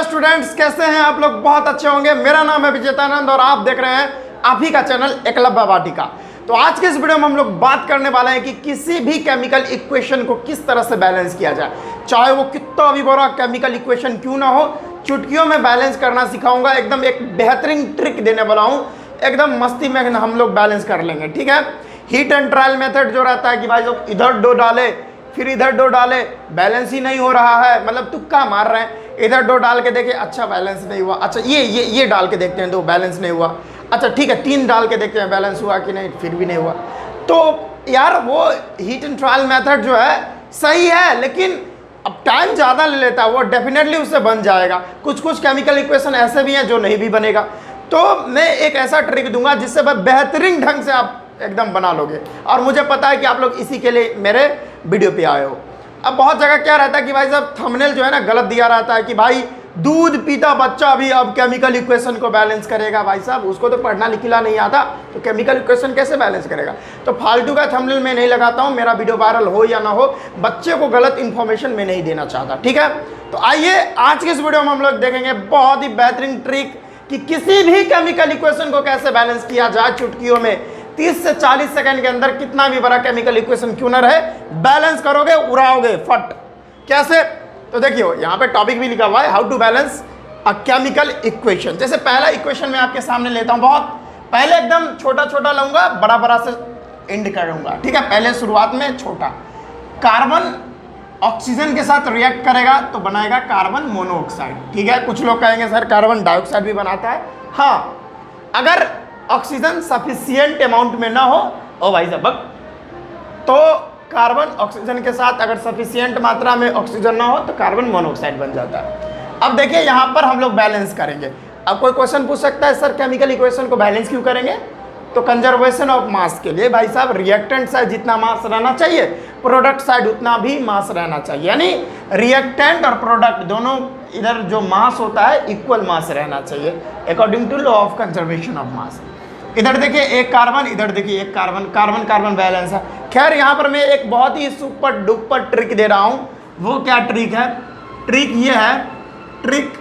Students, कैसे हैं आप लोग? बहुत अच्छे होंगे। मेरा नाम है विजेतानंद और आप देख रहे हैं आप ही का चैनल एकलव्य वाटिका। तो आज के इस वीडियो में हम लोग बात करने वाले हैं कि किसी भी केमिकल इक्वेशन को किस तरह से बैलेंस किया जाए, चाहे वो कितना भी बड़ा केमिकल इक्वेशन क्यों ना हो। चुटकियों में बैलेंस करना सिखाऊंगा, एकदम एक बेहतरीन ट्रिक देने वाला हूँ, एकदम मस्ती में हम लोग बैलेंस कर लेंगे। ठीक है, हीट एंड ट्रायल मेथड जो रहता है कि भाई लोग इधर डो डाले फिर इधर डो डाले, बैलेंस ही नहीं हो रहा है, मतलब तुक्का मार रहे हैं। इधर डो डाल के देखे, अच्छा बैलेंस नहीं हुआ, अच्छा ये डाल के देखते हैं तो बैलेंस नहीं हुआ, अच्छा ठीक है 3 डाल के देखते हैं बैलेंस हुआ कि नहीं, फिर भी नहीं हुआ। तो यार वो हीट एंड ट्रायल मेथड जो है सही है, लेकिन अब टाइम ज़्यादा ले लेता है। वो डेफिनेटली उससे बन जाएगा। कुछ केमिकल इक्वेशन ऐसे भी हैं जो नहीं भी बनेगा। तो मैं एक ऐसा ट्रिक दूंगा जिससे बेहतरीन ढंग से आप एकदम बना लोगे, और मुझे पता है कि आप लोग इसी के लिए मेरे वीडियो पे आए हो। अब बहुत जगह क्या रहता है कि भाई साहब थंबनेल जो है ना गलत दिया रहता है कि भाई दूध पीता बच्चा भी अब केमिकल इक्वेशन को बैलेंस करेगा। भाई साहब उसको तो पढ़ना लिखना नहीं आता, तो केमिकल इक्वेशन कैसे बैलेंस करेगा? तो फालतू का थंबनेल मैं नहीं लगाता हूँ। मेरा वीडियो वायरल हो या ना हो, बच्चे को गलत इन्फॉर्मेशन मैं नहीं देना चाहता। ठीक है, तो आइए आज के इस वीडियो में हम लोग देखेंगे बहुत ही बेहतरीन ट्रिक कि किसी भी केमिकल इक्वेशन को कैसे बैलेंस किया जाए। चुटकियों में 30 से 40 सेकंड के अंदर कितना भी बड़ा केमिकल इक्वेशन क्यों ना रहे, बैलेंस करोगे, उड़ाओगे फट। कैसे? तो देखियो यहाँ पे टॉपिक भी लिखा हुआ है, how to balance a chemical equation. जैसे पहला इक्वेशन मैं आपके सामने लेता हूँ, बहुत पहले एकदम छोटा छोटा लूंगा, बड़ा बड़ा से एंड करूंगा। ठीक है, पहले शुरुआत में छोटा। कार्बन ऑक्सीजन के साथ रिएक्ट करेगा तो बनाएगा कार्बन मोनोऑक्साइड। ठीक है, कुछ लोग कहेंगे सर कार्बन डाइऑक्साइड भी बनाता है। हाँ, अगर ऑक्सीजन सफिशिएंट अमाउंट में ना हो, ओ भाई साहब, तो कार्बन ऑक्सीजन के साथ अगर सफिशिएंट मात्रा में ऑक्सीजन ना हो तो कार्बन मोनोऑक्साइड बन जाता है। अब देखिए यहाँ पर हम लोग बैलेंस करेंगे। अब कोई क्वेश्चन पूछ सकता है सर केमिकल इक्वेशन को बैलेंस क्यों करेंगे? तो कंजर्वेशन ऑफ मास के लिए भाई साहब रिएक्टेंट साइड जितना मास रहना चाहिए, प्रोडक्ट साइड उतना भी मास रहना चाहिए। यानी रिएक्टेंट और प्रोडक्ट दोनों इधर जो मास होता है इक्वल मास रहना चाहिए according to law of conservation of mass. इधर देखिए एक कार्बन, इधर देखिए एक कार्बन, कार्बन कार्बन बैलेंस है। खैर यहाँ पर मैं एक बहुत ही सुपर डुपर ट्रिक दे रहा हूँ। वो क्या ट्रिक है? ट्रिक ये है, ट्रिक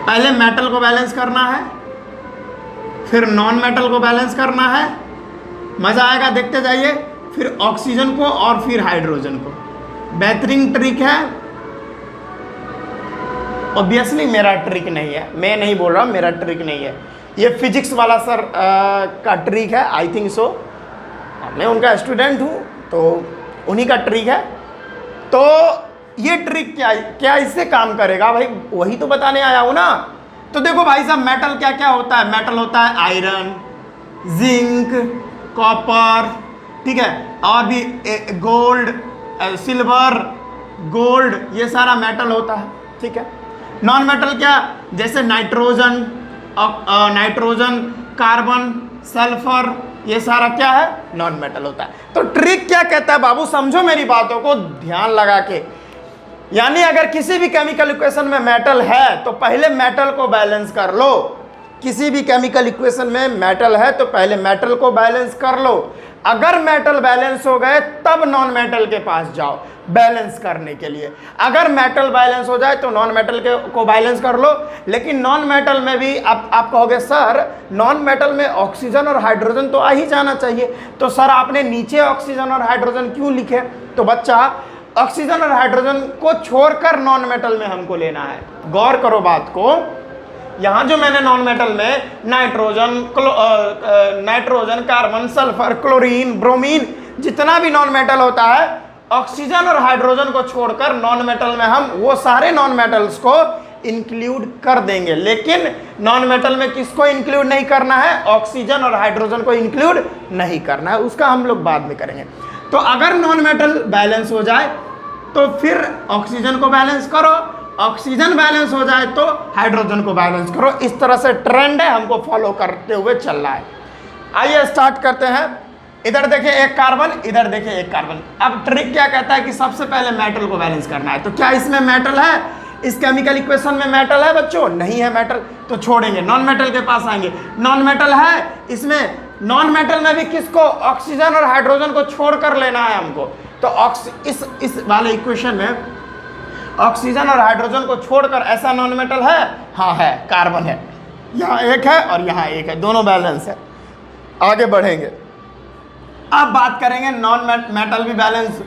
पहले मेटल को बैलेंस करना है, फिर नॉन मेटल को बैलेंस करना है, मजा आएगा, देखते जाइए। फिर ऑक्सीजन को और फिर हाइड्रोजन को। बेहतरीन ट्रिक है। ऑब्वियसली मेरा ट्रिक नहीं है, मैं नहीं बोल रहा हूँ मेरा ट्रिक नहीं है, ये फिजिक्स वाला सर का ट्रिक है, आई थिंक सो। मैं उनका स्टूडेंट हूँ तो उन्हीं का ट्रिक है। तो ये ट्रिक क्या इससे काम करेगा भाई, वही तो बताने आया हूँ ना। तो देखो भाई साहब मेटल क्या क्या होता है? मेटल होता है आयरन, जिंक, कॉपर, ठीक है, और भी गोल्ड, सिल्वर, गोल्ड, ये सारा मेटल होता है। ठीक है, नॉन मेटल क्या? जैसे नाइट्रोजन, कार्बन, सल्फर, ये सारा क्या है? नॉन मेटल होता है। तो ट्रिक क्या कहता है बाबू, समझो मेरी बातों को ध्यान लगा के। यानी अगर किसी भी केमिकल इक्वेशन में मेटल है तो पहले मेटल को बैलेंस कर लो। किसी भी केमिकल इक्वेशन में मेटल है तो पहले मेटल को बैलेंस कर लो। अगर मेटल बैलेंस हो गए तब नॉन मेटल के पास जाओ बैलेंस करने के लिए। अगर मेटल बैलेंस हो जाए तो नॉन मेटल को बैलेंस कर लो। लेकिन नॉन मेटल में भी आप कहोगे सर नॉन मेटल में ऑक्सीजन और हाइड्रोजन तो आ ही जाना चाहिए, तो सर आपने नीचे ऑक्सीजन और हाइड्रोजन क्यों लिखे? तो बच्चा ऑक्सीजन और हाइड्रोजन को छोड़कर नॉन मेटल में हमको लेना है। गौर करो बात को। यहाँ जो मैंने नॉन मेटल में nitrogen, carbon, sulphur, chlorine, bromine, जितना भी नॉन मेटल होता है, ऑक्सीजन और हाइड्रोजन को छोड़कर नॉन मेटल में हम वो सारे नॉन मेटल्स को इंक्लूड कर देंगे। लेकिन नॉन मेटल में किसको इंक्लूड नहीं करना है? ऑक्सीजन और हाइड्रोजन को इंक्लूड नहीं करना है, उसका हम लोग बाद में करेंगे। तो अगर नॉन मेटल बैलेंस हो जाए तो फिर ऑक्सीजन को बैलेंस करो, ऑक्सीजन बैलेंस हो जाए तो हाइड्रोजन को बैलेंस करो। इस तरह से ट्रेंड है, हमको फॉलो करते हुए चल रहा है। आइए स्टार्ट करते हैं। इधर देखिए एक कार्बन, इधर देखिए एक कार्बन। अब ट्रिक क्या कहता है कि सबसे पहले मेटल को बैलेंस करना है। तो क्या इसमें मेटल है? इस केमिकल इक्वेशन में मेटल है बच्चों? नहीं है मेटल, तो छोड़ेंगे, नॉन मेटल के पास आएंगे। नॉन मेटल है इसमें, नॉन मेटल में भी किसको? ऑक्सीजन और हाइड्रोजन को छोड़कर लेना है हमको। तो इस वाले इक्वेशन में ऑक्सीजन और हाइड्रोजन को छोड़कर ऐसा नॉन मेटल है? हाँ है, कार्बन है। यहाँ एक है और यहाँ एक है, दोनों बैलेंस है। आगे बढ़ेंगे, अब बात करेंगे नॉन मेटल भी बैलेंस,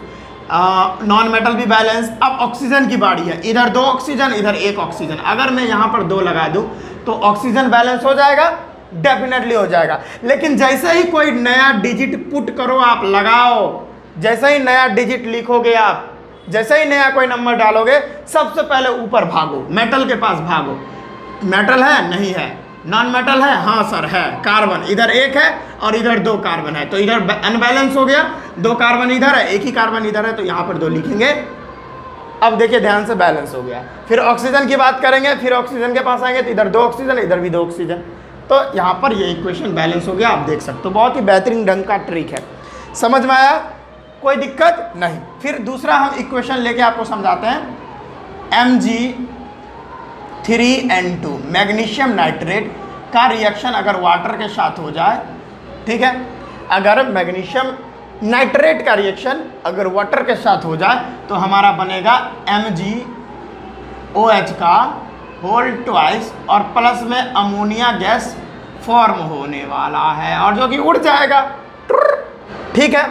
नॉन मेटल भी बैलेंस। अब ऑक्सीजन की बारी है, इधर 2 ऑक्सीजन, इधर 1 ऑक्सीजन। अगर मैं यहाँ पर 2 लगा दूँ तो ऑक्सीजन बैलेंस हो जाएगा? डेफिनेटली हो जाएगा। लेकिन जैसे ही कोई नया डिजिट पुट करो, आप लगाओ, जैसे ही नया डिजिट लिखोगे, आप जैसे ही नया कोई नंबर डालोगे, सबसे पहले ऊपर भागो, मेटल के पास भागो। मेटल है? नहीं है। नॉन मेटल है? हाँ सर है, कार्बन। इधर 1 है और इधर 2 कार्बन है, तो इधर अनबैलेंस हो गया। 2 कार्बन इधर है, 1 ही कार्बन इधर है, तो यहाँ पर 2 लिखेंगे। अब देखिए ध्यान से, बैलेंस हो गया। फिर ऑक्सीजन की बात करेंगे, फिर ऑक्सीजन के पास आएंगे तो इधर 2 ऑक्सीजन, इधर भी 2 ऑक्सीजन, तो यहाँ पर ये इक्वेशन बैलेंस हो गया। आप देख सकते हो, बहुत ही बेहतरीन ढंग का ट्रिक है। समझ में आया? कोई दिक्कत नहीं। फिर दूसरा हम इक्वेशन लेके आपको समझाते हैं। Mg3N2 मैग्नीशियम नाइट्रेट का रिएक्शन अगर वाटर के साथ हो जाए, ठीक है, अगर मैग्नीशियम नाइट्रेट का रिएक्शन अगर वाटर के साथ हो जाए तो हमारा बनेगा MgOH का होल ट्वाइस और प्लस में अमोनिया गैस फॉर्म होने वाला है, और जो कि उड़ जाएगा। ठीक है,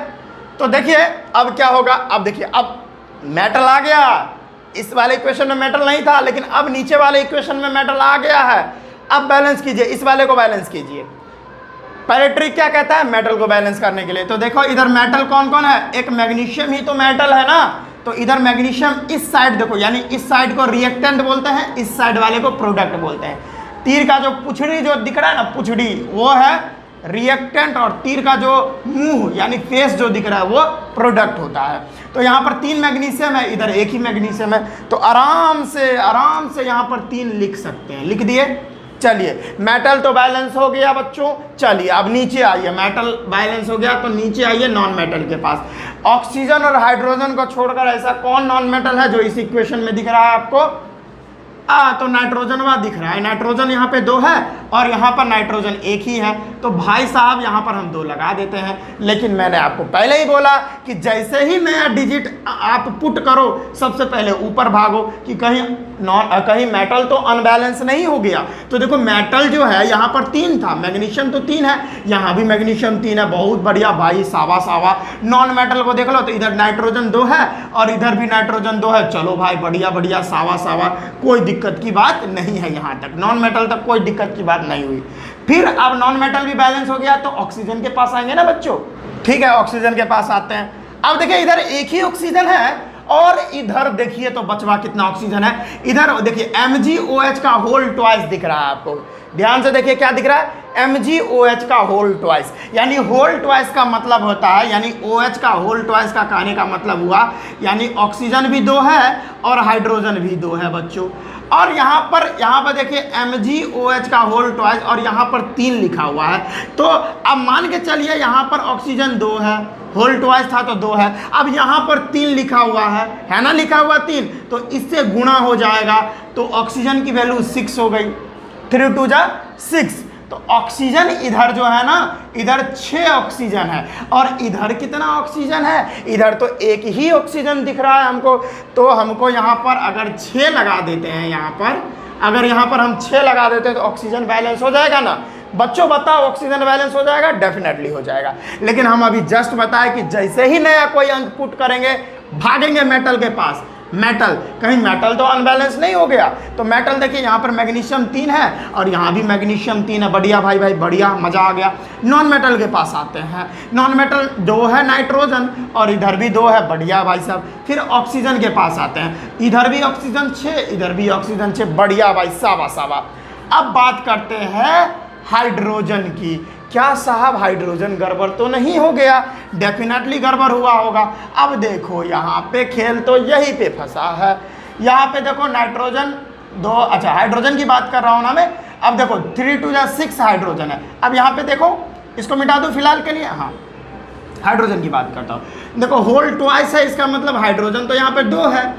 तो देखिए अब क्या होगा। अब देखिए, अब मेटल आ गया। इस वाले इक्वेशन में मेटल नहीं था, लेकिन अब नीचे वाले इक्वेशन में मेटल आ गया है। अब बैलेंस कीजिए, इस वाले को बैलेंस कीजिए। पहले ट्रिक क्या कहता है मेटल को बैलेंस करने के लिए? तो देखो इधर मेटल कौन कौन है? एक मैग्नीशियम ही तो मेटल है ना, तो इधर मैग्नीशियम इस साइड देखो, यानी इस साइड को रिएक्टेंट बोलते हैं, इस साइड वाले को प्रोडक्ट बोलते हैं। तीर का जो पुछड़ी जो दिख रहा है ना, पुछड़ी, वो है रिएक्टेंट, और तीर का जो मुंह यानी फेस जो दिख रहा है वो प्रोडक्ट होता है। तो यहाँ पर 3 मैग्नीशियम है, इधर 1 ही मैग्नीशियम है, तो आराम से यहाँ पर 3 लिख सकते हैं। लिख दिए? चलिए, मेटल तो बैलेंस हो गया बच्चों। चलिए अब नीचे आइए, मेटल बैलेंस हो गया तो नीचे आइए नॉन मेटल के पास। ऑक्सीजन और हाइड्रोजन को छोड़कर ऐसा कौन नॉन मेटल है जो इस इक्वेशन में दिख रहा है आपको? तो नाइट्रोजन वहाँ दिख रहा है। नाइट्रोजन यहाँ पे 2 है और यहाँ पर नाइट्रोजन 1 ही है, तो भाई साहब यहाँ पर हम 2 लगा देते हैं। लेकिन मैंने आपको पहले ही बोला कि जैसे ही नया डिजिट आप पुट करो, सबसे पहले ऊपर भागो कि कहीं मेटल तो अनबैलेंस नहीं हो गया। तो देखो मेटल जो है यहाँ पर 3 था, मैग्नीशियम तो 3 है, यहाँ भी मैग्नीशियम 3 है, बहुत बढ़िया भाई, सावा सावा। नॉन मेटल को देख लो तो इधर नाइट्रोजन 2 है और इधर भी नाइट्रोजन 2 है। चलो भाई बढ़िया बढ़िया, सावा सावा, कोई दिक्कत की बात नहीं है। यहाँ तक नॉन मेटल तक कोई दिक्कत की बात नहीं हुई। फिर अब नॉन मेटल भी बैलेंस हो गया तो ऑक्सीजन के पास आएंगे ना बच्चों। ठीक है, ऑक्सीजन के पास आते हैं। अब देखिए इधर 1 ही ऑक्सीजन है और इधर देखिए तो बचवा कितना ऑक्सीजन है। इधर देखिए MgOH का होल ट्वाइस दिख रहा है आपको, ध्यान से देखिए क्या दिख रहा है, MgOH का होल ट्वाइस। यानी होल ट्वाइस का मतलब होता है, यानी OH का होल ट्वाइस का कहने का मतलब हुआ यानी ऑक्सीजन भी 2 है और हाइड्रोजन भी 2 है बच्चों। और यहाँ पर देखिए MgOH का होल ट्वाइस और यहाँ पर 3 लिखा हुआ है। तो अब मान के चलिए यहाँ पर ऑक्सीजन 2 है, होल ट्वाइस था तो 2 है, अब यहाँ पर 3 लिखा हुआ है ना, लिखा हुआ 3, तो इससे गुणा हो जाएगा तो ऑक्सीजन की वैल्यू 6 हो गई। 3 2 जा 6। तो ऑक्सीजन इधर जो है ना, इधर 6 ऑक्सीजन है और इधर कितना ऑक्सीजन है? इधर तो 1 ही ऑक्सीजन दिख रहा है हमको। तो हमको यहाँ पर अगर 6 लगा देते हैं, यहाँ पर अगर यहाँ पर हम 6 लगा देते हैं तो ऑक्सीजन बैलेंस हो जाएगा ना बच्चों? बताओ ऑक्सीजन बैलेंस हो जाएगा? डेफिनेटली हो जाएगा। लेकिन हम अभी जस्ट बताए कि जैसे ही नया कोई अंक पुट करेंगे, भागेंगे मेटल के पास। मेटल, कहीं मेटल तो अनबैलेंस नहीं हो गया। तो मेटल देखिए यहाँ पर मैग्नीशियम 3 है और यहाँ भी मैग्नीशियम 3 है। बढ़िया भाई बढ़िया, मज़ा आ गया। नॉन मेटल के पास आते हैं। नॉन मेटल 2 है नाइट्रोजन और इधर भी 2 है, बढ़िया भाई साहब। फिर ऑक्सीजन के पास आते हैं, इधर भी ऑक्सीजन 6, इधर भी ऑक्सीजन 6, बढ़िया भाई, सावा सावा। अब बात करते हैं हाइड्रोजन की। क्या साहब हाइड्रोजन गड़बड़ तो नहीं हो गया? डेफिनेटली गड़बड़ हुआ होगा। अब देखो यहाँ पे खेल तो यही पे फंसा है। यहाँ पे देखो नाइट्रोजन 2, अच्छा हाइड्रोजन की बात कर रहा हूँ ना मैं। अब देखो 3 2 जा 6 हाइड्रोजन है। अब यहाँ पे देखो, इसको मिटा दो फिलहाल के लिए। हाँ, हाइड्रोजन की बात करता हूँ। देखो होल ट्वाइस है, इसका मतलब हाइड्रोजन तो यहाँ पे 2 है।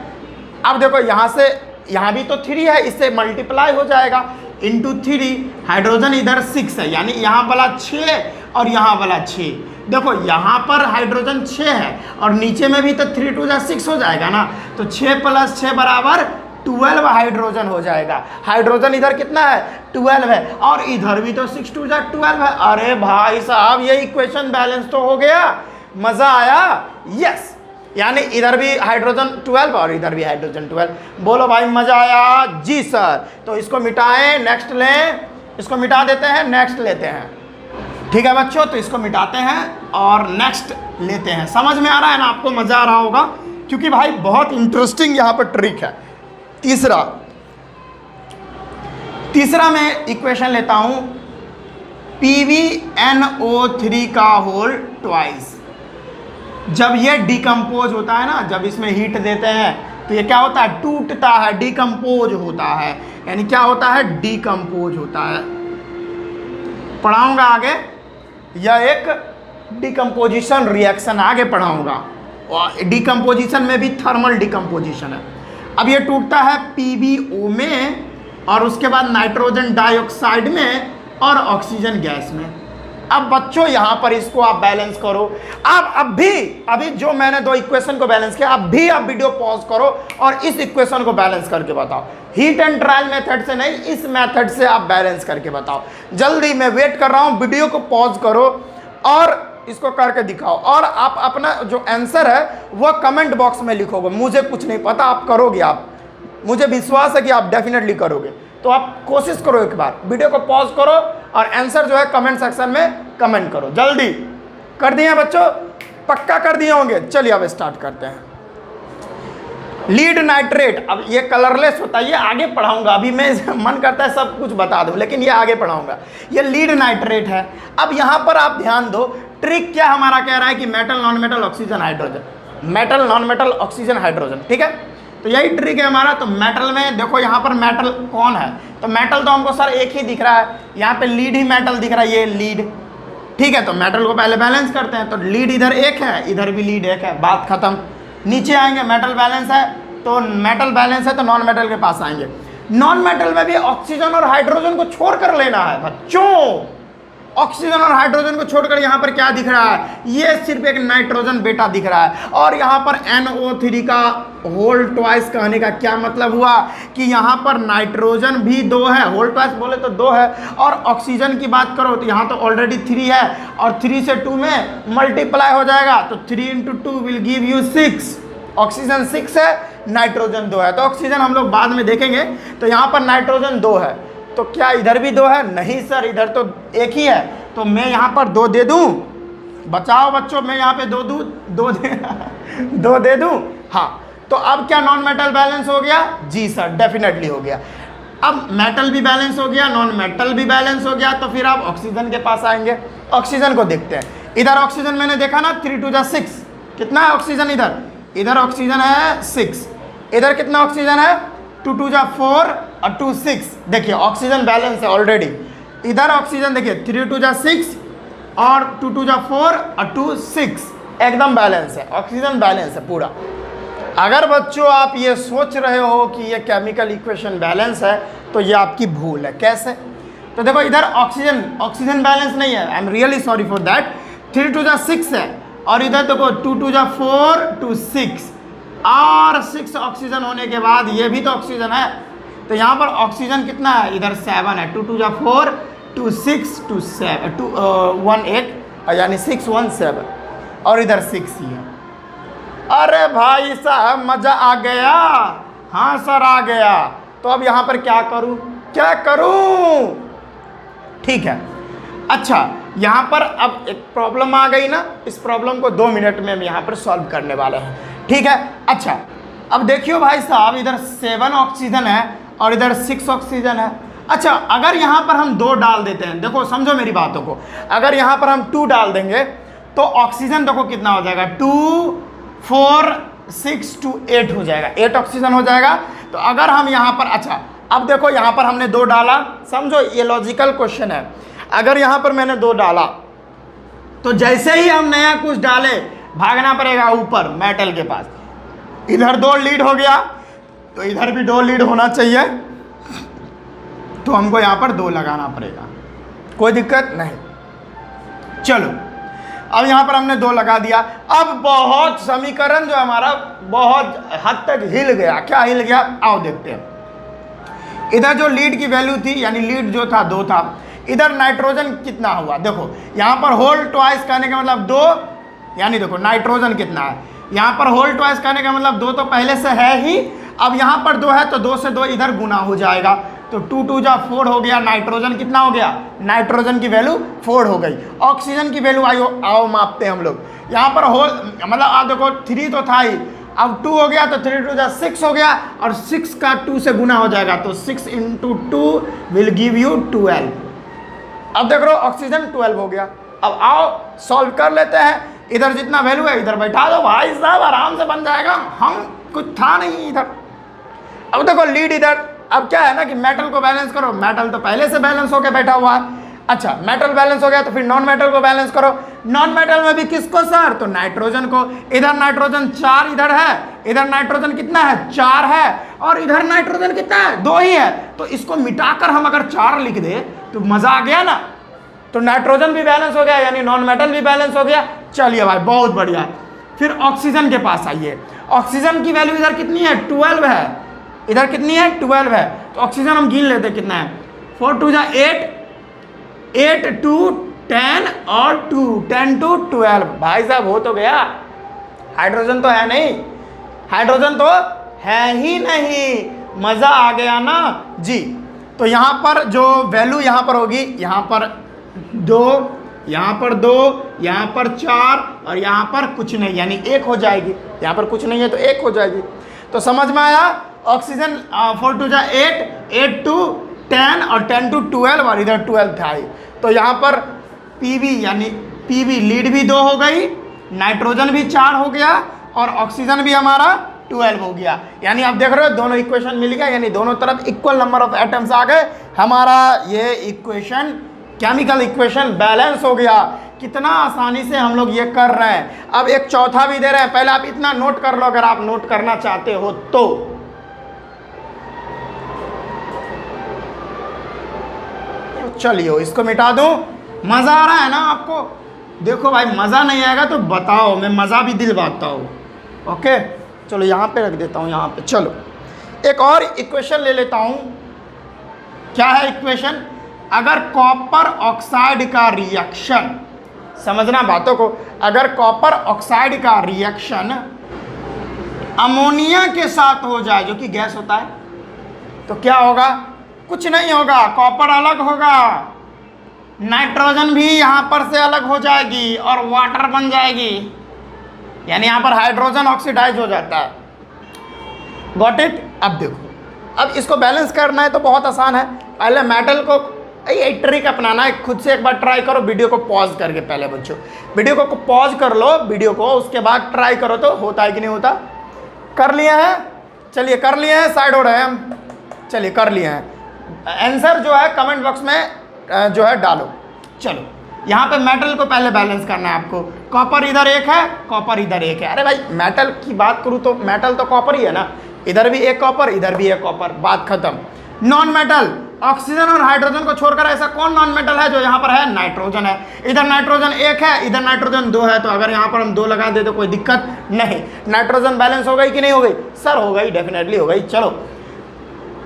अब देखो यहाँ से यहाँ भी तो 3 है, इससे मल्टीप्लाई हो जाएगा इंटू 3। हाइड्रोजन इधर 6 है, यानी यहाँ वाला 6 और यहाँ वाला 6, देखो यहाँ पर हाइड्रोजन 6 है और नीचे में भी तो 3 2 6 हो जाएगा ना, तो 6 + 6 = 12 हाइड्रोजन हो जाएगा। हाइड्रोजन इधर कितना है 12 है और इधर भी तो 6 2 12 है। अरे भाई साहब ये इक्वेशन बैलेंस तो हो गया, मजा आया। यस, यानी इधर भी हाइड्रोजन 12 और इधर भी हाइड्रोजन 12। बोलो भाई मजा आया जी सर। तो इसको मिटाएं, नेक्स्ट लें, इसको मिटा देते हैं, नेक्स्ट लेते हैं। ठीक है बच्चों, तो इसको मिटाते हैं और नेक्स्ट लेते हैं। समझ में आ रहा है ना आपको, मजा आ रहा होगा क्योंकि भाई बहुत इंटरेस्टिंग यहाँ पर ट्रिक है। तीसरा मैं इक्वेशन लेता हूं PbNO3 का होल ट्वाइस। जब ये डिकम्पोज होता है ना, जब इसमें हीट देते हैं तो ये क्या होता है, टूटता है, डिकम्पोज होता है। यानी क्या होता है, डिकम्पोज होता है। पढ़ाऊंगा आगे, यह एक डिकम्पोजिशन रिएक्शन आगे पढ़ाऊंगा। और डिकम्पोजिशन में भी थर्मल डिकम्पोजिशन है। अब ये टूटता है PbO में और उसके बाद नाइट्रोजन डाइऑक्साइड में और ऑक्सीजन गैस में। अब बच्चों यहाँ पर इसको आप बैलेंस करो। अब अभी जो मैंने दो इक्वेशन को बैलेंस किया, आप वीडियो पॉज करो और इस इक्वेशन को बैलेंस करके बताओ। हीट एंड ट्रायल मेथड से नहीं, इस मेथड से आप बैलेंस करके बताओ। जल्दी, मैं वेट कर रहा हूँ। वीडियो को पॉज करो और इसको करके दिखाओ और आप अपना जो आंसर है वो कमेंट बॉक्स में लिखोगे। मुझे कुछ नहीं पता, आप करोगे, आप, मुझे विश्वास है कि आप डेफिनेटली करोगे। तो आप कोशिश करो, एक बार वीडियो को पॉज करो और आंसर जो है कमेंट सेक्शन में कमेंट करो। जल्दी कर दिए हैं बच्चों, पक्का कर दिए होंगे। चलिए अब स्टार्ट करते हैं। लीड नाइट्रेट, अब ये कलरलेस होता है, ये आगे पढ़ाऊंगा। अभी मैं मन करता है सब कुछ बता दूं, लेकिन ये आगे पढ़ाऊंगा। ये लीड नाइट्रेट है। अब यहाँ पर आप ध्यान दो, ट्रिक क्या हमारा कह रहा है कि metal non metal oxygen hydrogen, metal non metal oxygen hydrogen. ठीक है, तो यही ट्रिक है हमारा। तो मेटल में देखो, यहाँ पर मेटल कौन है, तो मेटल तो हमको सर एक ही दिख रहा है, यहाँ पे लीड ही मेटल दिख रहा है, ये लीड। ठीक है, तो मेटल को पहले बैलेंस करते हैं। तो लीड इधर एक है, इधर भी लीड एक है, बात खत्म। नीचे आएंगे, मेटल बैलेंस है, तो मेटल बैलेंस है तो नॉन मेटल के पास आएंगे। नॉन मेटल में भी ऑक्सीजन और हाइड्रोजन को छोड़ कर लेना है बच्चों। ऑक्सीजन और हाइड्रोजन को छोड़कर यहाँ पर क्या दिख रहा है, ये सिर्फ एक नाइट्रोजन बेटा दिख रहा है। और यहाँ पर NO3 का होल ट्वाइस कहने का क्या मतलब हुआ कि यहाँ पर नाइट्रोजन भी 2 है, होल ट्वाइस बोले तो 2 है, और ऑक्सीजन की बात करो तो यहाँ तो ऑलरेडी 3 है और 3 से 2 में मल्टीप्लाई हो जाएगा, तो 3 × 2 विल गिव यू 6। ऑक्सीजन 6 है, नाइट्रोजन 2 है। तो ऑक्सीजन हम लोग बाद में देखेंगे। तो यहाँ पर नाइट्रोजन 2 है, तो क्या इधर भी 2 है? नहीं सर, इधर तो एक ही है, तो मैं यहाँ पर 2 दे दूँ। बचाओ बच्चों, मैं यहाँ पे 2 दूँ, 2 दे दूँ। हाँ, तो अब क्या नॉन मेटल बैलेंस हो गया? जी सर, डेफिनेटली हो गया। अब मेटल भी बैलेंस हो गया, नॉन मेटल भी बैलेंस हो गया, तो फिर आप ऑक्सीजन के पास आएंगे। ऑक्सीजन को देखते हैं। इधर ऑक्सीजन मैंने देखा ना, 3 2 6। कितना है ऑक्सीजन इधर? इधर ऑक्सीजन है 6। इधर कितना ऑक्सीजन है? 2 2 4 और 2 6। देखिए ऑक्सीजन बैलेंस है ऑलरेडी। इधर ऑक्सीजन देखिए 3 2 6 और 2 2 4 और 2 6, एकदम बैलेंस है, ऑक्सीजन बैलेंस है पूरा। अगर बच्चों आप ये सोच रहे हो कि ये केमिकल इक्वेशन बैलेंस है, तो ये आपकी भूल है। कैसे? तो देखो इधर ऑक्सीजन बैलेंस नहीं है, I am really sorry for that. 3 2 6 है और इधर देखो 2 2 4 2 6 और 6 ऑक्सीजन होने के बाद ये भी तो ऑक्सीजन है, तो यहाँ पर ऑक्सीजन कितना है? इधर 7 है। 2 2 4 2 6 2 7 2 1 8, यानी 6 1 7, और इधर 6 ही है। अरे भाई साहब मजा आ गया। हाँ सर आ गया। तो अब यहाँ पर क्या करूँ? ठीक है, अच्छा यहाँ पर अब एक प्रॉब्लम आ गई ना, इस प्रॉब्लम को 2 मिनट में हम यहाँ पर सॉल्व करने वाले हैं। ठीक है, अच्छा अब देखियो भाई साहब, इधर 7 ऑक्सीजन है और इधर 6 ऑक्सीजन है। अच्छा, अगर यहाँ पर हम 2 डाल देते हैं, देखो समझो मेरी बातों को, अगर यहाँ पर हम 2 डाल देंगे तो ऑक्सीजन देखो कितना हो जाएगा, 2 4 6 2 8 हो जाएगा, 8 ऑक्सीजन हो जाएगा। तो अगर हम यहाँ पर, अच्छा अब देखो यहाँ पर हमने 2 डाला, समझो ये लॉजिकल क्वेश्चन है। अगर यहाँ पर मैंने 2 डाला तो जैसे ही हम नया कुछ डाले भागना पड़ेगा ऊपर मेटल के पास। इधर 2 लीड हो गया तो इधर भी 2 लीड होना चाहिए, तो हमको यहाँ पर 2 लगाना पड़ेगा, कोई दिक्कत नहीं। चलो अब यहाँ पर हमने 2 लगा दिया। अब बहुत समीकरण जो हमारा बहुत हद तक हिल गया। क्या हिल गया, आओ देखते हैं। इधर जो लीड की वैल्यू थी, यानी लीड जो था 2 था, इधर नाइट्रोजन कितना हुआ, देखो यहाँ पर होल ट्वाइस कहने का मतलब 2, यानी देखो नाइट्रोजन कितना है, यहाँ पर होल ट्वाइस कहने का मतलब 2 तो पहले से है ही, अब यहाँ पर 2 है तो 2 से 2 इधर गुना हो जाएगा, तो 2 2 जा 4 हो गया। नाइट्रोजन कितना हो गया, नाइट्रोजन की वैल्यू 4 हो गई। ऑक्सीजन की वैल्यू आओ मापते हैं हम लोग। यहाँ पर होल मतलब आप देखो 3 तो था ही, अब 2 हो गया तो 3 2 जा 6 हो गया, और 6 का 2 से गुना हो जाएगा, तो 6 × 2 विल गिव यू 12। अब देख रहे हो ऑक्सीजन 12 हो गया। अब आओ सॉल्व कर लेते हैं। इधर जितना वैल्यू है इधर बैठा दो भाई साहब, आराम से बन जाएगा। हम कुछ था नहीं इधर। अब देखो लीड इधर, अब क्या है ना कि मेटल को बैलेंस करो, मेटल तो पहले से बैलेंस होकर बैठा हुआ है। अच्छा मेटल बैलेंस हो गया तो फिर नॉन मेटल को बैलेंस करो। नॉन मेटल में भी किसको सर, तो नाइट्रोजन को। इधर नाइट्रोजन 4 इधर है, इधर नाइट्रोजन कितना है 4 है, और इधर नाइट्रोजन कितना है 2 ही है, तो इसको मिटाकर हम अगर 4 लिख दे तो मजा आ गया ना। तो नाइट्रोजन भी बैलेंस हो गया, यानी नॉन मेटल भी बैलेंस हो गया। चलिए भाई बहुत बढ़िया। फिर ऑक्सीजन के पास आइए। ऑक्सीजन की वैल्यू इधर कितनी है 12 है, इधर कितनी है 12 है, तो ऑक्सीजन हम गिन लेते कितना है, 4 2 जा 8, 8 2 10 और 2 10 to 12। भाई साहब हो तो गया। हाइड्रोजन तो है नहीं, हाइड्रोजन तो है ही नहीं, मजा आ गया ना जी। तो यहाँ पर जो वैल्यू यहाँ पर होगी, यहाँ पर 2, यहाँ पर 2, यहाँ पर 4 और यहाँ पर कुछ नहीं, यानी 1 हो जाएगी। यहाँ पर कुछ नहीं है तो 1 हो जाएगी। तो समझ में आया। ऑक्सीजन 4 2 जा 8, 8 2 10 और 10 to 12, और इधर 12 था ही। तो यहाँ पर Pv यानी Pv लीड भी 2 हो गई, नाइट्रोजन भी 4 हो गया, और ऑक्सीजन भी हमारा 12 हो गया। यानी आप देख रहे हो दोनों इक्वेशन मिल गया, यानी दोनों तरफ इक्वल नंबर ऑफ एटम्स आ गए। हमारा ये इक्वेशन केमिकल इक्वेशन बैलेंस हो गया। कितना आसानी से हम लोग ये कर रहे हैं। अब एक चौथा भी दे रहे हैं, पहले आप इतना नोट कर लो अगर आप नोट करना चाहते हो तो। चलिए इसको मिटा दूं। मजा आ रहा है ना आपको, देखो भाई मजा नहीं आएगा तो बताओ, मैं मजा भी दिलवाता हूँ। ओके चलो यहाँ पे रख देता हूँ, यहाँ पे। चलो एक और इक्वेशन ले लेता हूँ। क्या है इक्वेशन, अगर कॉपर ऑक्साइड का रिएक्शन, समझना बातों को, अगर कॉपर ऑक्साइड का रिएक्शन अमोनिया के साथ हो जाए, जो कि गैस होता है, तो क्या होगा, कुछ नहीं होगा, कॉपर अलग होगा, नाइट्रोजन भी यहाँ पर से अलग हो जाएगी और वाटर बन जाएगी, यानी यहाँ पर हाइड्रोजन ऑक्सीडाइज हो जाता है। Got it. अब देखो, अब इसको बैलेंस करना है तो बहुत आसान है। पहले मेटल को ये ट्रिक अपनाना है, खुद से एक बार ट्राई करो, वीडियो को पॉज करके। पहले बच्चों वीडियो को पॉज कर लो, वीडियो को, उसके बाद ट्राई करो तो होता है कि नहीं होता। कर लिए हैं, चलिए कर लिए हैं, साइड हो रहे हैं हम, चलिए कर लिए हैं। आंसर जो है कमेंट बॉक्स में जो है डालो। चलो यहाँ पे मेटल को पहले बैलेंस करना है आपको। कॉपर इधर 1 है, कॉपर इधर 1 है। अरे भाई मेटल की बात करूँ तो मेटल तो कॉपर ही है ना, इधर भी 1 कॉपर, इधर भी 1 कॉपर, बात खत्म। नॉन मेटल, ऑक्सीजन और हाइड्रोजन को छोड़कर ऐसा कौन नॉन मेटल है जो यहाँ पर है, नाइट्रोजन है। इधर नाइट्रोजन 1 है, इधर नाइट्रोजन 2 है, तो अगर यहाँ पर हम 2 लगा दे तो कोई दिक्कत नहीं। नाइट्रोजन बैलेंस हो गई कि नहीं हो गई, सर हो गई, डेफिनेटली हो गई। चलो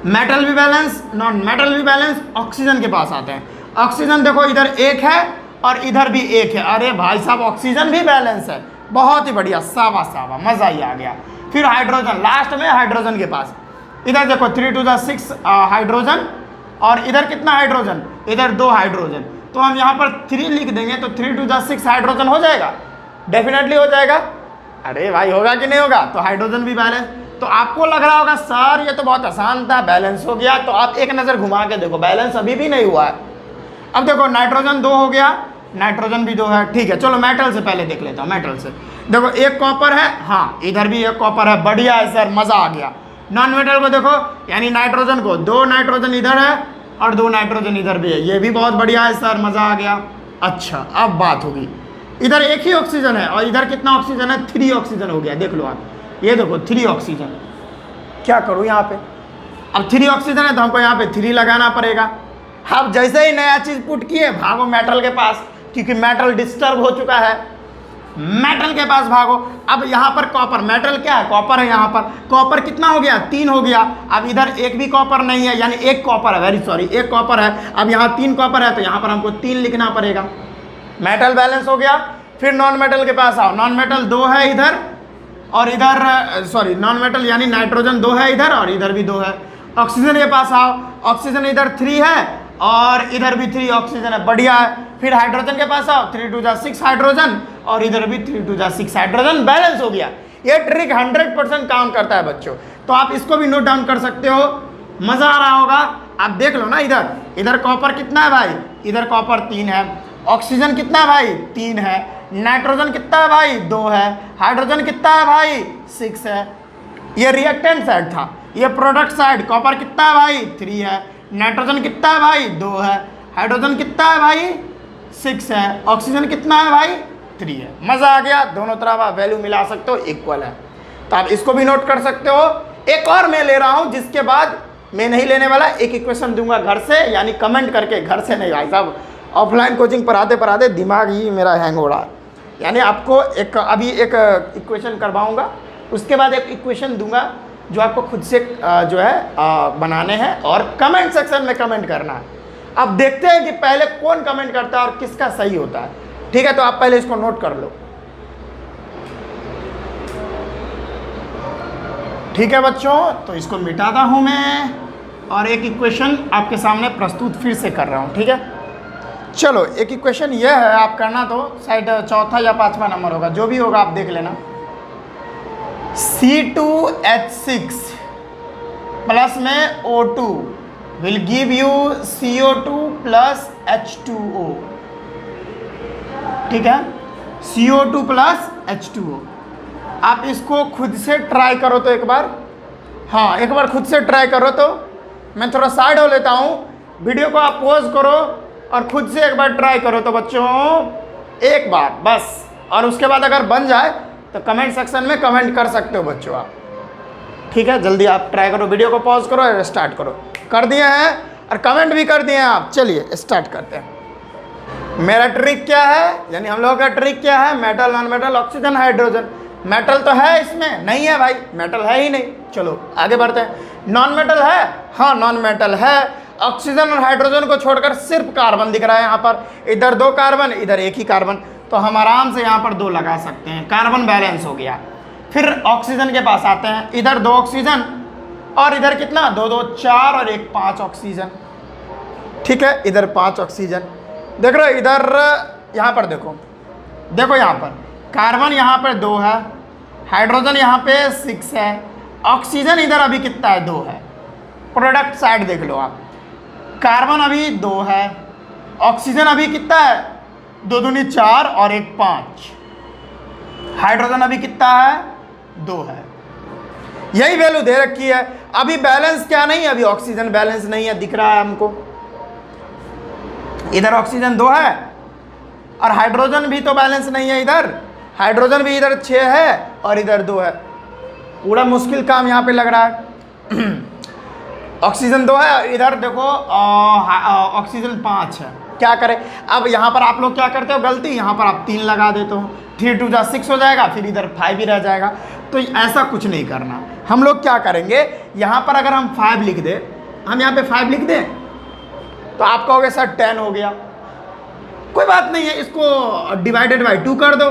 मेटल भी बैलेंस, नॉन मेटल भी बैलेंस। ऑक्सीजन के पास आते हैं। ऑक्सीजन देखो इधर 1 है और इधर भी 1 है। अरे भाई साहब ऑक्सीजन भी बैलेंस है, बहुत ही बढ़िया, सावा सावा, मजा ही आ गया। फिर हाइड्रोजन, लास्ट में हाइड्रोजन के पास, इधर देखो 3 2 जा 6 हाइड्रोजन, और इधर कितना हाइड्रोजन, इधर 2 हाइड्रोजन, तो हम यहाँ पर 3 लिख देंगे तो 3 2 जा 6 हाइड्रोजन हो जाएगा, डेफिनेटली हो जाएगा। अरे भाई होगा कि नहीं होगा, तो हाइड्रोजन भी बैलेंस। तो आपको लग रहा होगा सर ये तो बहुत आसान था, बैलेंस हो गया, तो आप एक नज़र घुमा के देखो, बैलेंस अभी भी नहीं हुआ है। अब देखो नाइट्रोजन 2 हो गया, नाइट्रोजन भी 2 है, ठीक है। चलो मेटल से पहले देख लेता हूँ। मेटल से देखो 1 कॉपर है, हाँ इधर भी 1 कॉपर है, बढ़िया है सर, मज़ा आ गया। नॉन मेटल को देखो, यानी नाइट्रोजन को 2 नाइट्रोजन इधर है और 2 नाइट्रोजन इधर भी है, ये भी बहुत बढ़िया है सर, मज़ा आ गया। अच्छा अब बात होगी, इधर 1 ही ऑक्सीजन है और इधर कितना ऑक्सीजन है, 3 ऑक्सीजन हो गया। देख लो आप, ये देखो 3 ऑक्सीजन। क्या करूँ यहाँ पे, अब 3 ऑक्सीजन है तो हमको यहाँ पे 3 लगाना पड़ेगा। अब जैसे ही नया चीज़ पुट किए भागो मेटल के पास, क्योंकि मेटल डिस्टर्ब हो चुका है। मेटल के पास भागो। अब यहाँ पर कॉपर, मेटल क्या है, कॉपर है। यहाँ पर कॉपर कितना हो गया, 3 हो गया। अब इधर एक भी कॉपर नहीं है, यानी एक कॉपर है, वेरी सॉरी, एक कॉपर है। अब यहाँ 3 कॉपर है, तो यहाँ पर हमको 3 लिखना पड़ेगा। मेटल बैलेंस हो गया। फिर नॉन मेटल के पास आओ। नॉन मेटल 2 है इधर, और इधर सॉरी, नॉन मेटल यानी नाइट्रोजन 2 है इधर, और इधर भी 2 है। ऑक्सीजन के पास आओ। ऑक्सीजन इधर 3 है, और इधर भी 3 ऑक्सीजन है, बढ़िया है। फिर हाइड्रोजन के पास आओ, 3 2 6 हाइड्रोजन, और इधर भी 3 2 6 हाइड्रोजन, बैलेंस हो गया। ये ट्रिक 100% काम करता है बच्चों, तो आप इसको भी नोट डाउन कर सकते हो। मजा आ रहा होगा। आप देख लो ना, इधर कॉपर कितना है भाई, इधर कॉपर 3 है। ऑक्सीजन कितना है भाई, 3 है। नाइट्रोजन कितना है भाई, 2 है। हाइड्रोजन कितना है भाई, 6 है। ये रिएक्टेंट साइड था। ये प्रोडक्ट साइड, कॉपर कितना है भाई, 3 है। नाइट्रोजन कितना है भाई, 2 है। हाइड्रोजन कितना है भाई, 6 है। ऑक्सीजन कितना है भाई, 3 है। मज़ा आ गया। दोनों तरफ आप वैल्यू मिला सकते हो, इक्वल है, तो आप इसको भी नोट कर सकते हो। एक और मैं ले रहा हूं, जिसके बाद मैं नहीं लेने वाला, एक इक्वेशन दूंगा घर से, यानी कमेंट करके, घर से नहीं भाई साहब, ऑफलाइन कोचिंग पढ़ाते पढ़ाते दिमाग ही मेरा हैंग हो रहा है। यानी आपको अभी एक इक्वेशन करवाऊँगा, उसके बाद एक इक्वेशन दूंगा जो आपको खुद से जो है बनाने हैं, और कमेंट सेक्शन में कमेंट करना है। अब देखते हैं कि पहले कौन कमेंट करता है और किसका सही होता है। ठीक है, तो आप पहले इसको नोट कर लो। ठीक है बच्चों, तो इसको मिटाता हूं मैं, और एक इक्वेशन आपके सामने प्रस्तुत फिर से कर रहा हूं। ठीक है, चलो एक इक्वेशन यह है, आप करना तो शायद चौथा या 5वां नंबर होगा, जो भी होगा आप देख लेना। C2H6 प्लस में O2 will give you CO2 plus H2O। ठीक है, CO2 प्लस H2O। आप इसको खुद से ट्राई करो तो एक बार, हाँ एक बार खुद से ट्राई करो। तो मैं थोड़ा साइड हो लेता हूँ, वीडियो को आप पॉज करो और खुद से एक बार ट्राई करो। तो बच्चों एक बार बस, और उसके बाद अगर बन जाए तो कमेंट सेक्शन में कमेंट कर सकते हो बच्चों आप। ठीक है, जल्दी आप ट्राई करो, वीडियो को पॉज करो और स्टार्ट करो। कर दिए हैं और कमेंट भी कर दिए हैं आप। चलिए स्टार्ट करते हैं। मेरा ट्रिक क्या है, यानी हम लोगों का ट्रिक क्या है, metal, non metal, oxygen, hydrogen. Metal तो है इसमें, नहीं है भाई, मेटल है ही नहीं। चलो आगे बढ़ते हैं। नॉन मेटल है, हाँ नॉन मेटल है। ऑक्सीजन और हाइड्रोजन को छोड़कर सिर्फ कार्बन दिख रहा है यहाँ पर। इधर 2 कार्बन, इधर एक ही कार्बन, तो हम आराम से यहाँ पर 2 लगा सकते हैं। कार्बन बैलेंस हो गया। फिर ऑक्सीजन के पास आते हैं। इधर 2 ऑक्सीजन, और इधर कितना, 2 2 4 और 1 5 ऑक्सीजन। ठीक है, इधर 5 ऑक्सीजन। देख रहे हो, इधर यहाँ पर देखो, यहाँ पर कार्बन यहाँ पर 2 है, हाइड्रोजन यहाँ पे 6 है, ऑक्सीजन इधर अभी कितना है, 2 है। प्रोडक्ट साइड देख लो आप, कार्बन अभी 2 है, ऑक्सीजन अभी कितना है, 2 दूनी 4 और 1 5। हाइड्रोजन अभी कितना है, 2 है। यही वैल्यू दे रखी है। अभी बैलेंस क्या नहीं है, अभी ऑक्सीजन बैलेंस नहीं है, दिख रहा है हमको। इधर ऑक्सीजन 2 है, और हाइड्रोजन भी तो बैलेंस नहीं है। इधर हाइड्रोजन भी इधर 6 है और इधर 2 है। पूरा मुश्किल काम यहाँ पे लग रहा है। ऑक्सीजन 2 है, इधर देखो ऑक्सीजन 5 है। क्या करें अब, यहाँ पर आप लोग क्या करते हो गलती, यहाँ पर आप 3 लगा देते हो, 3 2 6 हो जाएगा, फिर इधर 5 ही रह जाएगा। तो ऐसा कुछ नहीं करना। हम लोग क्या करेंगे, यहाँ पर अगर हम 5 लिख दें, हम यहाँ पे 5 लिख दें, तो आप कहोगे सर 10 हो गया। कोई बात नहीं है, इसको डिवाइडेड बाई 2 कर दो।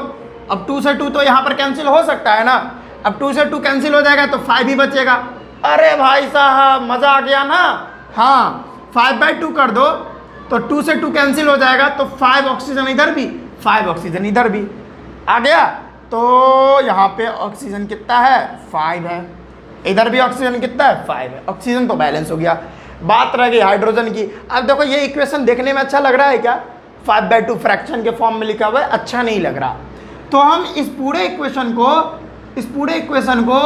अब 2 से 2 तो यहाँ पर कैंसिल हो सकता है ना। अब 2 से 2 कैंसिल हो जाएगा तो 5 ही बचेगा। अरे भाई साहब मज़ा आ गया ना। हाँ 5/2 कर दो तो 2 से 2 कैंसिल हो जाएगा, तो 5 ऑक्सीजन इधर भी, 5 ऑक्सीजन इधर भी आ गया। तो यहाँ पे ऑक्सीजन कितना है, 5 है। इधर भी ऑक्सीजन कितना है, 5 है। ऑक्सीजन तो बैलेंस हो गया। बात रह गई हाइड्रोजन की। अब देखो ये इक्वेशन देखने में अच्छा लग रहा है क्या, 5/2 फ्रैक्शन के फॉर्म में लिखा हुआ है, अच्छा नहीं लग रहा। तो हम इस पूरे इक्वेशन को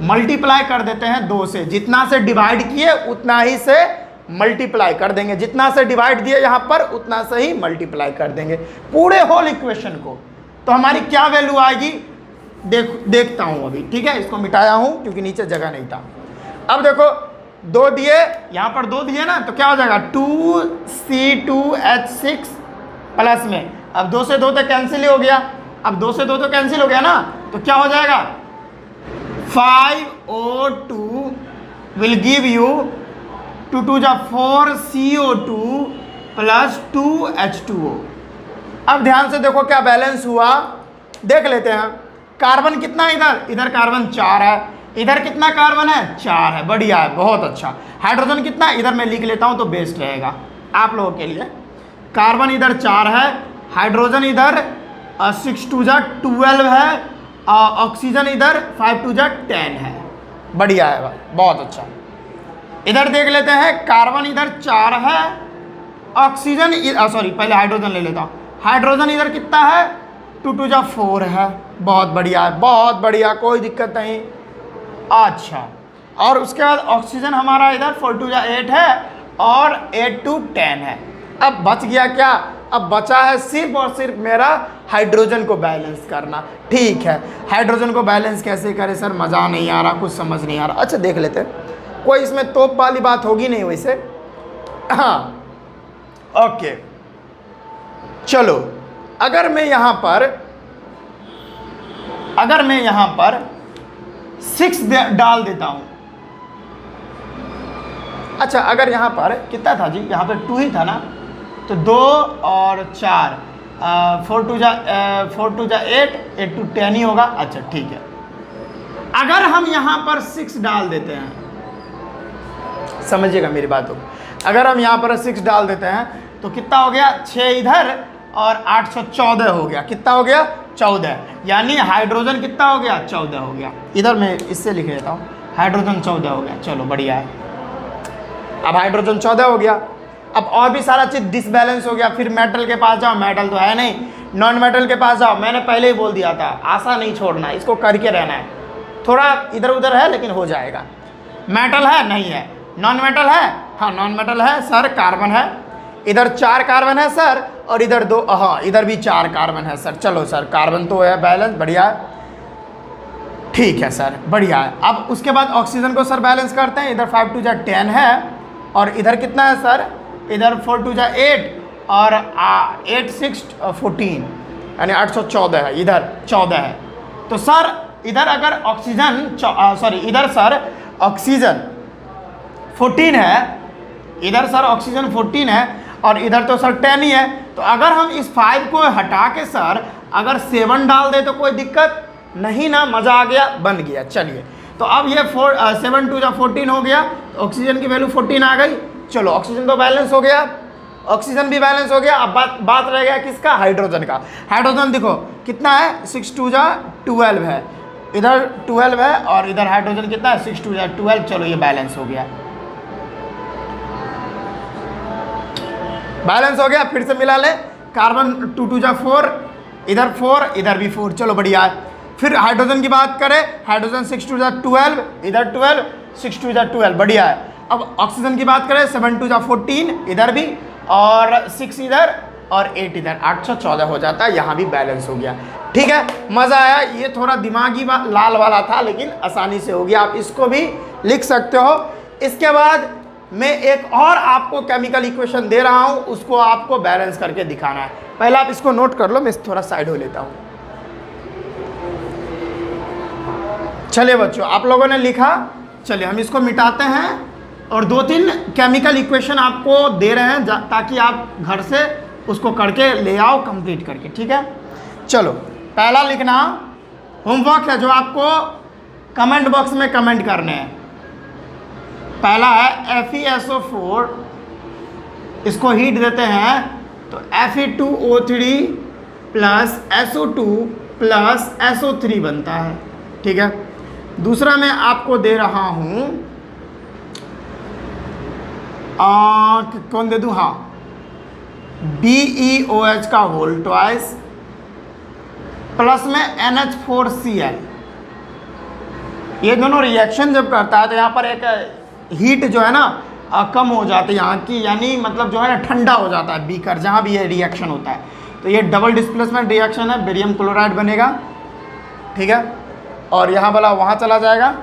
मल्टीप्लाई कर देते हैं 2 से। जितना से डिवाइड किए उतना ही से मल्टीप्लाई कर देंगे, जितना से डिवाइड दिए यहाँ पर उतना से ही मल्टीप्लाई कर देंगे पूरे होल इक्वेशन को। तो हमारी क्या वैल्यू आएगी देखता हूँ अभी। ठीक है, इसको मिटाया हूँ क्योंकि नीचे जगह नहीं था। अब देखो 2 दिए, यहाँ पर 2 दिए ना, तो क्या हो जाएगा 2C2H6 प्लस में, अब 2 से 2 तक कैंसिल ही हो गया, अब 2 से 2 तो कैंसिल हो गया ना, तो क्या हो जाएगा 5O2 विल गिव यू 2 2 जा 4 CO2 प्लस 2H2O। अब ध्यान से देखो क्या बैलेंस हुआ, देख लेते हैं। कार्बन कितना है इधर, इधर कार्बन 4 है, इधर कितना कार्बन है 4 है, बढ़िया है, बहुत अच्छा। हाइड्रोजन कितना है, इधर मैं लिख लेता हूं तो बेस्ट रहेगा आप लोगों के लिए। कार्बन इधर 4 है, हाइड्रोजन इधर 6 2 जा 12 है, ऑक्सीजन इधर 5 2 जा 10 है, बढ़िया है भाई, बहुत अच्छा। इधर देख लेते हैं, कार्बन इधर 4 है, ऑक्सीजन सॉरी पहले हाइड्रोजन ले लेता हूँ। हाइड्रोजन इधर कितना है 2 2 जा 4 है, बहुत बढ़िया है, बहुत बढ़िया, कोई दिक्कत नहीं। अच्छा, और उसके बाद ऑक्सीजन हमारा इधर 4 2 जा 8 है और 8 2 10 है। अब बच गया क्या, अब बचा है सिर्फ और सिर्फ मेरा हाइड्रोजन को बैलेंस करना। ठीक है, हाइड्रोजन को बैलेंस कैसे करें सर, मज़ा नहीं आ रहा, कुछ समझ नहीं आ रहा। अच्छा देख लेते हैं, कोई इसमें तोप वाली बात होगी नहीं वैसे। हाँ ओके, चलो अगर मैं यहाँ पर 6 डाल देता हूँ। अच्छा, अगर यहाँ पर कितना था जी, यहाँ पर 2 ही था ना, तो 2 और 4 4 2 जा 8 8 2 10 ही होगा। अच्छा ठीक है, अगर हम यहाँ पर 6 डाल देते हैं, समझिएगा मेरी बात को, अगर हम यहाँ पर 6 डाल देते हैं तो कितना हो गया 6 इधर और 814 हो गया, कितना हो गया 14, यानी हाइड्रोजन कितना हो गया 14 हो गया। इधर मैं इससे लिख लेता हूँ, हाइड्रोजन 14 हो गया, चलो बढ़िया है। अब हाइड्रोजन 14 हो गया, अब और भी सारा चीज़ डिसबैलेंस हो गया। फिर मेटल के पास जाओ, मेटल तो है नहीं, नॉन मेटल के पास जाओ, मैंने पहले ही बोल दिया था, आशा नहीं छोड़ना, इसको करके रहना है, थोड़ा इधर उधर है लेकिन हो जाएगा। मेटल है नहीं है, नॉन मेटल है, हाँ नॉन मेटल है सर, कार्बन है, इधर 4 कार्बन है सर, और इधर 2, हाँ इधर भी 4 कार्बन है सर। चलो सर, कार्बन तो है बैलेंस, बढ़िया है, ठीक है सर, बढ़िया है। अब उसके बाद ऑक्सीजन को सर बैलेंस करते हैं, इधर 5 2 जा 10 है और इधर कितना है सर, इधर 4 2 जा 8 और 8 6 14, यानी 814 है, इधर 14 है। तो सर इधर अगर ऑक्सीजन सॉरी इधर सर ऑक्सीजन 14 है, इधर सर ऑक्सीजन 14 है और इधर तो सर 10 ही है। तो अगर हम इस 5 को हटा के सर अगर 7 डाल दे तो कोई दिक्कत नहीं ना, मज़ा आ गया, बन गया। चलिए, तो अब ये 7 2 जा 14 हो गया, तो ऑक्सीजन की वैल्यू 14 आ गई। चलो ऑक्सीजन तो बैलेंस हो गया, ऑक्सीजन भी बैलेंस हो गया। अब बात रह गया किसका, हाइड्रोजन का। हाइड्रोजन देखो कितना है, 6 2 जा 12 है, इधर 12 है और इधर हाइड्रोजन कितना है 6 2 जा 12। चलो ये बैलेंस हो गया, बैलेंस हो गया। फिर से मिला ले, कार्बन 2 2 जा 4, इधर 4 इधर भी 4, चलो बढ़िया है। फिर हाइड्रोजन की बात करें, हाइड्रोजन 6 2 जा 12, इधर 12 6 2 जा 12, बढ़िया है। अब ऑक्सीजन की बात करें, 7 2 जा 14, इधर भी और 6 इधर और 8 इधर, 814 हो जाता है, यहाँ भी बैलेंस हो गया। ठीक है, मज़ा आया। ये थोड़ा दिमागी लाल वाला था लेकिन आसानी से हो गया, आप इसको भी लिख सकते हो। इसके बाद मैं एक और आपको केमिकल इक्वेशन दे रहा हूँ, उसको आपको बैलेंस करके दिखाना है। पहले आप इसको नोट कर लो, मैं थोड़ा साइड हो लेता हूँ। चलिए बच्चों, आप लोगों ने लिखा, चलिए हम इसको मिटाते हैं और 2-3 केमिकल इक्वेशन आपको दे रहे हैं ताकि आप घर से उसको करके ले आओ कंप्लीट करके। ठीक है, चलो पहला लिखना होमवर्क है जो आपको कमेंट बॉक्स में कमेंट करने हैं। पहला है FeSO4, इसको हीट देते हैं तो Fe2O3 plus SO2 plus SO3 बनता है। ठीक है, दूसरा मैं आपको दे रहा हूँ, कौन दे दूँ, हाँ BeOH का होल ट्वाइस प्लस में NH4Cl। ये दोनों रिएक्शन जब करता है तो यहाँ पर एक हीट जो है ना कम हो जाती है यहाँ की, यानी मतलब जो है ना ठंडा हो जाता है बीकर जहाँ भी ये रिएक्शन होता है। तो ये डबल डिस्प्लेसमेंट रिएक्शन है, बेरियम क्लोराइड बनेगा। ठीक है, और यहाँ वाला वहाँ चला जाएगा।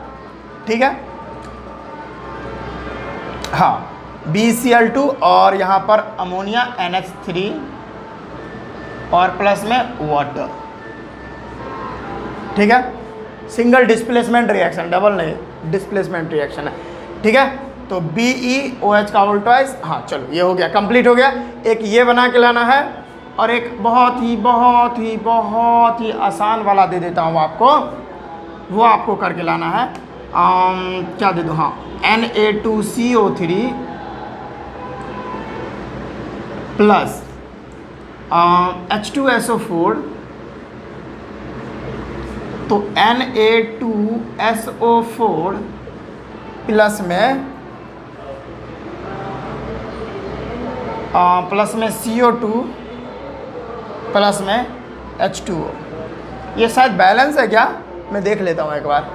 ठीक है, हाँ BeCl2 और यहाँ पर अमोनिया NH3 और प्लस में वाटर। ठीक है, सिंगल डिस्प्लेसमेंट रिएक्शन, डबल नहीं डिस्प्लेसमेंट रिएक्शन है, ठीक है। तो BeOH का वोल्टाइज, हाँ चलो ये हो गया, कंप्लीट हो गया। एक ये बना के लाना है और एक बहुत ही आसान वाला दे देता हूँ आपको, वो आपको करके लाना है। क्या दे दूँ, हाँ Na2CO3 प्लस H2SO4, तो Na2SO4 प्लस में CO2 प्लस में H2O। ये शायद बैलेंस है क्या, मैं देख लेता हूँ एक बार।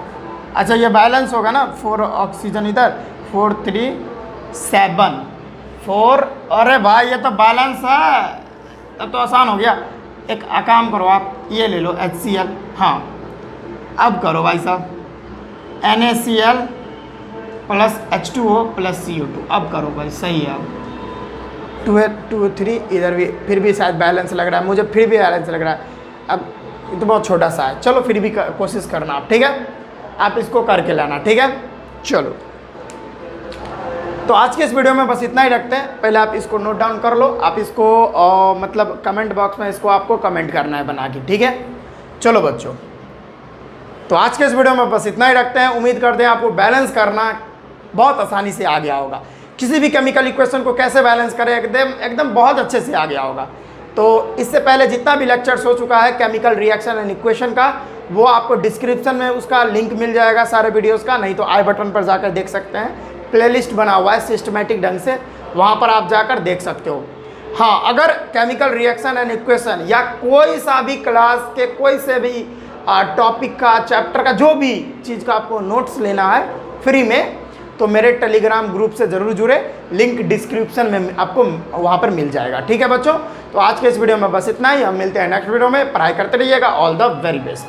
अच्छा ये बैलेंस होगा ना, 4 ऑक्सीजन इधर, 4 3 7 4, अरे भाई ये तो बैलेंस है, तब तो आसान हो गया। एक काम करो आप, ये ले लो HCl, हाँ अब करो भाई साहब, NaCl plus H2O plus CO2, अब करो भाई, सही है। अब 2 3 इधर भी, फिर भी शायद बैलेंस लग रहा है मुझे, फिर भी बैलेंस लग रहा है। अब ये तो बहुत छोटा सा है, चलो फिर भी कोशिश करना आप, ठीक है, आप इसको करके लाना, ठीक है। चलो तो आज के इस वीडियो में बस इतना ही रखते हैं। पहले आप इसको नोट डाउन कर लो, आप इसको मतलब कमेंट बॉक्स में इसको आपको कमेंट करना है बना के, ठीक है। चलो बच्चों, तो आज के इस वीडियो में बस इतना ही रखते हैं। उम्मीद करते हैं आपको बैलेंस करना बहुत आसानी से आ गया होगा। किसी भी केमिकल इक्वेशन को कैसे बैलेंस करें एकदम बहुत अच्छे से आ गया होगा। तो इससे पहले जितना भी लेक्चर्स हो चुका है केमिकल रिएक्शन एंड इक्वेशन का, वो आपको डिस्क्रिप्शन में उसका लिंक मिल जाएगा सारे वीडियोस का, नहीं तो आई बटन पर जाकर देख सकते हैं। प्लेलिस्ट बना हुआ है सिस्टमेटिक ढंग से, वहाँ पर आप जाकर देख सकते हो। हाँ, अगर केमिकल रिएक्शन एंड इक्वेशन या कोई सा भी क्लास के कोई से भी टॉपिक का, चैप्टर का, जो भी चीज़ का आपको नोट्स लेना है फ्री में, तो मेरे टेलीग्राम ग्रुप से ज़रूर जुड़े, लिंक डिस्क्रिप्शन में आपको वहाँ पर मिल जाएगा, ठीक है बच्चों। तो आज के इस वीडियो में बस इतना ही, हम मिलते हैं नेक्स्ट वीडियो में। पढ़ाई करते रहिएगा, ऑल द वेरी बेस्ट।